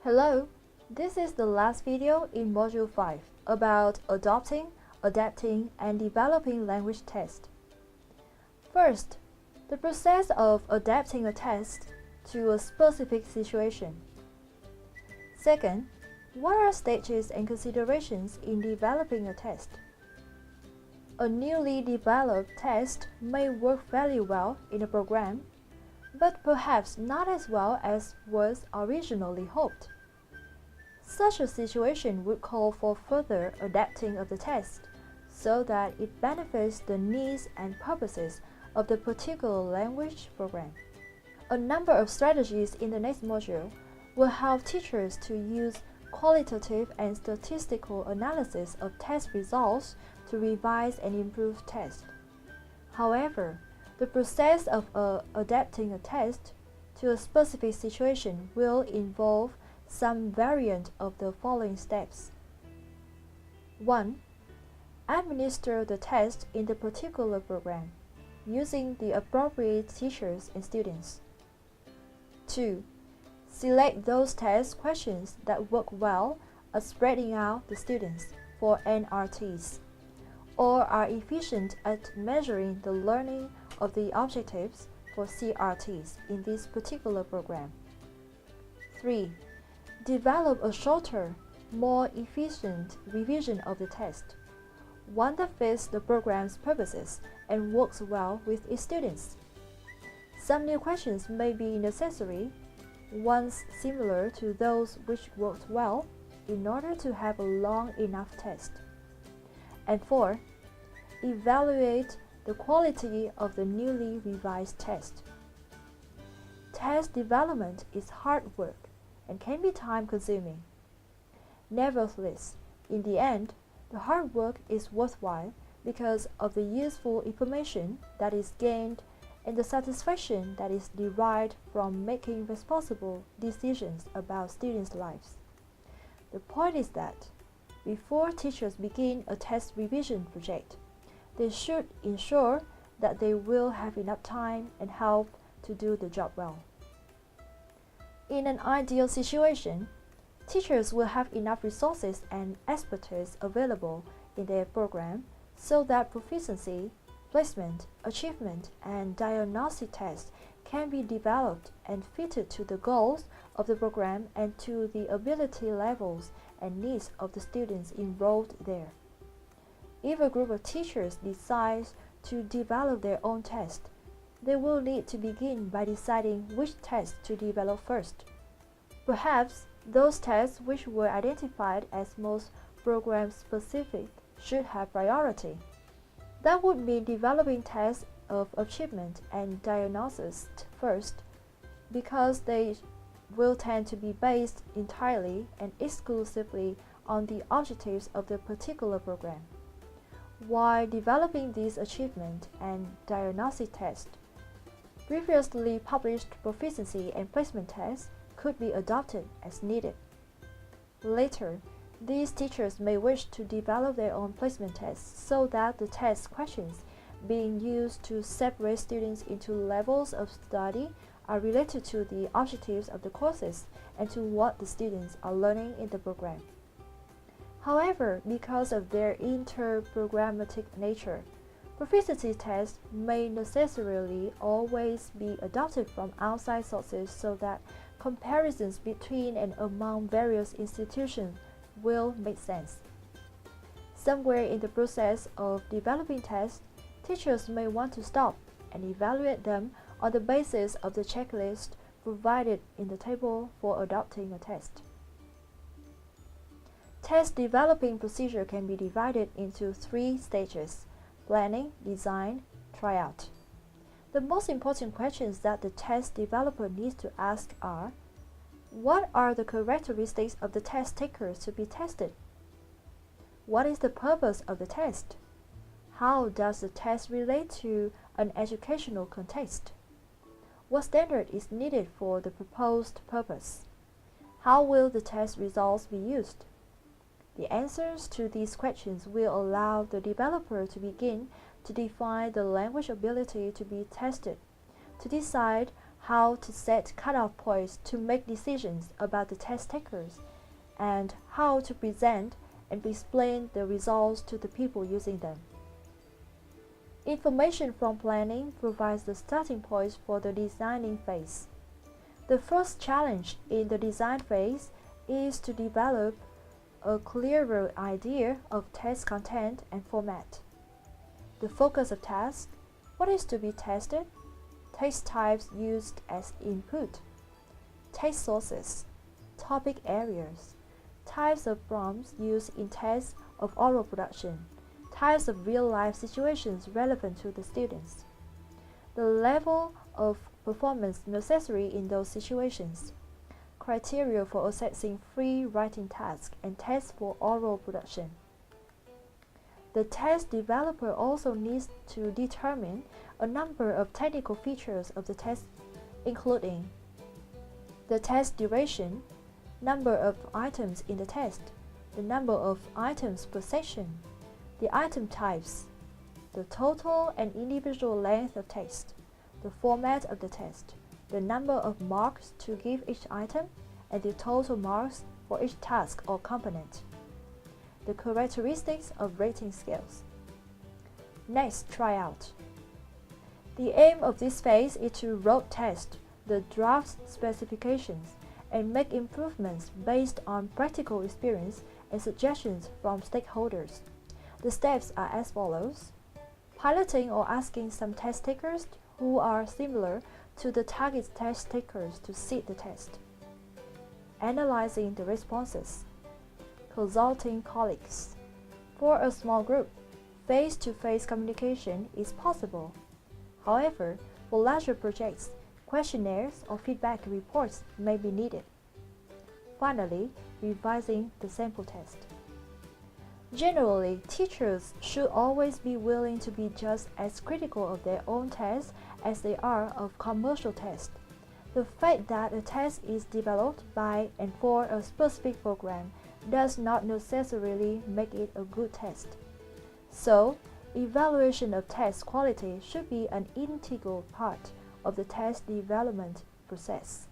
Hello, this is the last video in Module 5 about adopting, adapting, and developing language tests. First, the process of adapting a test to a specific situation. Second, what are stages and considerations in developing a test? A newly developed test may work very well in a program, but perhaps not as well as was originally hoped. Such a situation would call for further adapting of the test so that it benefits the needs and purposes of the particular language program. A number of strategies in the next module will help teachers to use qualitative and statistical analysis of test results to revise and improve tests. However, the process of adapting a test to a specific situation will involve some variant of the following steps. 1. Administer the test in the particular program, using the appropriate teachers and students. 2. Select those test questions that work well at spreading out the students for NRTs, or are efficient at measuring the learning of the objectives for CRTs in this particular program. 3. Develop a shorter, more efficient revision of the test, one that fits the program's purposes and works well with its students. Some new questions may be necessary, ones similar to those which worked well, in order to have a long enough test. And 4. Evaluate the quality of the newly revised test. Test development is hard work and can be time-consuming. Nevertheless, in the end, the hard work is worthwhile because of the useful information that is gained and the satisfaction that is derived from making responsible decisions about students' lives. The point is that, before teachers begin a test revision project, they should ensure that they will have enough time and help to do the job well. In an ideal situation, teachers will have enough resources and expertise available in their program so that proficiency, placement, achievement, and diagnostic tests can be developed and fitted to the goals of the program and to the ability levels and needs of the students enrolled there. If a group of teachers decides to develop their own test, they will need to begin by deciding which tests to develop first. Perhaps those tests which were identified as most program-specific should have priority. That would mean developing tests of achievement and diagnosis first, because they will tend to be based entirely and exclusively on the objectives of the particular program. While developing these achievement and diagnostic tests, previously published proficiency and placement tests could be adopted as needed. Later, these teachers may wish to develop their own placement tests so that the test questions being used to separate students into levels of study are related to the objectives of the courses and to what the students are learning in the program. However, because of their interprogrammatic nature, proficiency tests may necessarily always be adopted from outside sources so that comparisons between and among various institutions will make sense. Somewhere in the process of developing tests, teachers may want to stop and evaluate them on the basis of the checklist provided in the table for adopting a test. Test developing procedure can be divided into 3 stages: planning, design, tryout. The most important questions that the test developer needs to ask are: what are the characteristics of the test takers to be tested? What is the purpose of the test? How does the test relate to an educational context? What standard is needed for the proposed purpose? How will the test results be used? The answers to these questions will allow the developer to begin to define the language ability to be tested, to decide how to set cutoff points to make decisions about the test takers, and how to present and explain the results to the people using them. Information from planning provides the starting point for the designing phase. The first challenge in the design phase is to develop a clearer idea of test content and format. The focus of task, what is to be tested, test types used as input, test sources, topic areas, types of prompts used in tests of oral production, types of real-life situations relevant to the students, the level of performance necessary in those situations, criteria for assessing free writing tasks and tests for oral production. The test developer also needs to determine a number of technical features of the test, including the test duration, number of items in the test, the number of items per section, the item types, the total and individual length of test, the format of the test, the number of marks to give each item, and the total marks for each task or component. The characteristics of rating scales. Next, tryout. The aim of this phase is to road test the draft specifications and make improvements based on practical experience and suggestions from stakeholders. The steps are as follows: piloting or asking some test takers who are similar to the target test takers to sit the test, analyzing the responses, consulting colleagues. For a small group, face-to-face communication is possible. However, for larger projects, questionnaires or feedback reports may be needed. Finally, revising the sample test. Generally, teachers should always be willing to be just as critical of their own tests as they are of commercial tests. The fact that a test is developed by and for a specific program does not necessarily make it a good test. So, evaluation of test quality should be an integral part of the test development process.